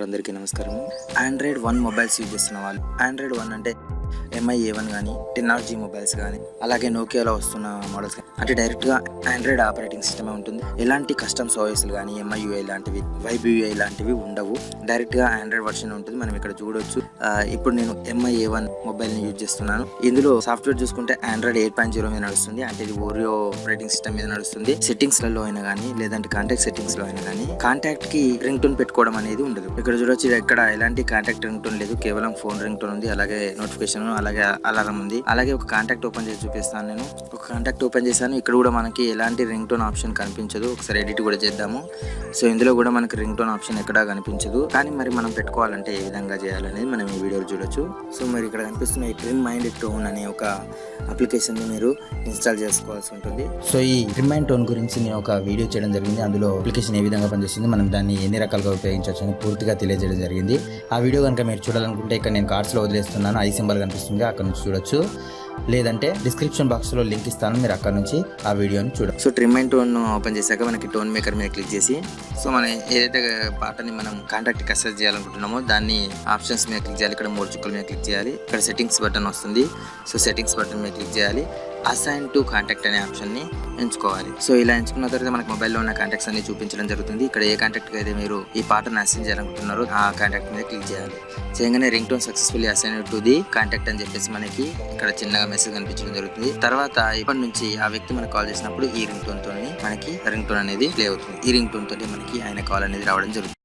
ఉన్నారు అందరికీ నమస్కారం. ఆండ్రాయిడ్ 1 మొబైల్స్ యూజ్ చేస్తున్న వాళ్ళు, ఆండ్రాయిడ్ 1 అంటే MI A1 కానీ 10RG మొబైల్స్ కానీ అలాగే నోకియాలో వస్తున్న మోడల్స్ కానీ అంటే డైరెక్ట్గా ఆండ్రాయిడ్ ఆపరేటింగ్ సిస్టమే ఉంటుంది. ఎలాంటి కస్టమ్స్ ఓఎస్లు కానీ MIUI లాంటివి YBUI లాంటివి ఉండవు. డైరెక్ట్గా ఆండ్రాయిడ్ వర్షన్ ఉంటుంది. మనం ఇక్కడ చూడొచ్చు. ఇప్పుడు నేను MI A1 మొబైల్ని యూజ్ చేస్తున్నాను. ఇందులో సాఫ్ట్వేర్ చూసుకుంటే ఆండ్రాయిడ్ 8.0 మీద నడుస్తుంది. అంటే ఇది ఓరియో ఆపరేటింగ్ సిస్టమ్ మీద నడుస్తుంది. సెట్టింగ్స్లలో అయినా కానీ లేదంటే కాంటాక్ట్ సెట్టింగ్స్లో అయినా కానీ కాంటాక్ట్కి రింగ్ టోన్ పెట్టుకోవడం అనేది ఉండదు. ఇక్కడ చూడొచ్చు, ఇక్కడ ఎలాంటి కాంటాక్ట్ రింగ్ టోన్ లేదు, కేవలం ఫోన్ రింగ్ టోన్ ఉంది. అలాగే నోటిఫికేషన్, అలాగే అలారం ఉంది. అలాగే ఒక కాంటాక్ట్ ఓపెన్ చేసి చూపిస్తాను. నేను ఒక కాంటాక్ట్ ఓపెన్ చేశాను. ఇక్కడ కూడా మనకి ఎలాంటి రింగ్ టోన్ ఆప్షన్ కనిపించదు. ఒకసారి ఎడిట్ కూడా చేద్దాము. సో ఇందులో కూడా మనకి రింగ్ టోన్ ఆప్షన్ ఎక్కడా కనిపించదు. కానీ మరి మనం పెట్టుకోవాలంటే ఏ విధంగా చేయాలనేది మనం ఈ వీడియోలో చూడొచ్చు. సో మరి ఇక్కడ కనిపిస్తున్న ఈ ట్రిమ్ మైండ్ టోన్ అనే ఒక అప్లికేషన్ ని మీరు ఇన్స్టాల్ చేసుకోవాల్సి ఉంటుంది. సో ఈ ట్రిమ్ మైండ్ టోన్ గురించి నేను ఒక వీడియో చేయడం జరిగింది. అందులో అప్లికేషన్ ఏ విధంగా పనిచేస్తుంది, మనం దాన్ని ఎన్ని రకాలుగా ఉపయోగించవచ్చు అని పూర్తిగా తెలియజేయడం జరిగింది. ఆ వీడియో కనుక మీరు చూడాలనుకుంటే ఇక్కడ నేను కార్డ్స్ లో వదిలేస్తున్నాను. ఐ సింబల్ కనిపిస్తుంది, అక్కడ నుంచి చూడొచ్చు. లేదంటే డిస్క్రిప్షన్ బాక్స్ లో లింక్ ఇస్తాను, మీరు అక్కడ నుంచి ఆ వీడియోని చూడండి. So trim and tone open చేశాక మనకి టోన్ మేకర్ మీద క్లిక్ చేసి, సో మనం ఏదైతే పాటని మనం కాంటాక్ట్ కి అసెస్ చేయాలనుకుంటున్నామో దాన్ని ఆప్షన్స్ మీద క్లిక్ చేయాలి. ఇక్కడ 3 చుక్కల మీద క్లిక్ చేయాలి. ఇక్కడ సెట్టింగ్స్ బటన్ వస్తుంది. సో సెట్టింగ్స్ బటన్ మీద క్లిక్ చేయాలి. అసైన్ టు కాంటాక్ట్ అనే ఆప్షన్ ని ఎంచుకోవాలి. సో ఇలా ఎంచుకున్న తర్వాత మనకి మొబైల్లో ఉన్న కాంటాక్ట్స్ అన్ని చూపించడం జరుగుతుంది. ఇక్కడ ఏ కాంటాక్ట్ అయితే మీరు ఈ పాటను అసైన్ చేయాలనుకుంటున్నారో ఆ కాంటాక్ట్ మీద క్లిక్ చేయాలి. చేయగానే ring tone successfully assign to the contact అని చెప్పేసి మనకి ఇక్కడ చిన్నగా మెసేజ్ కనిపించడం జరుగుతుంది. తర్వాత ఇప్పటి నుంచి ఆ వ్యక్తి మనకు కాల్ చేసినప్పుడు ఈ రింగ్ టోన్ తోని మనకి రింగ్ టోన్ అనేది ప్లే అవుతుంది. ఈ రింగ్ టోన్ తోటి మనకి ఆయన కాల్ అనేది రావడం జరుగుతుంది.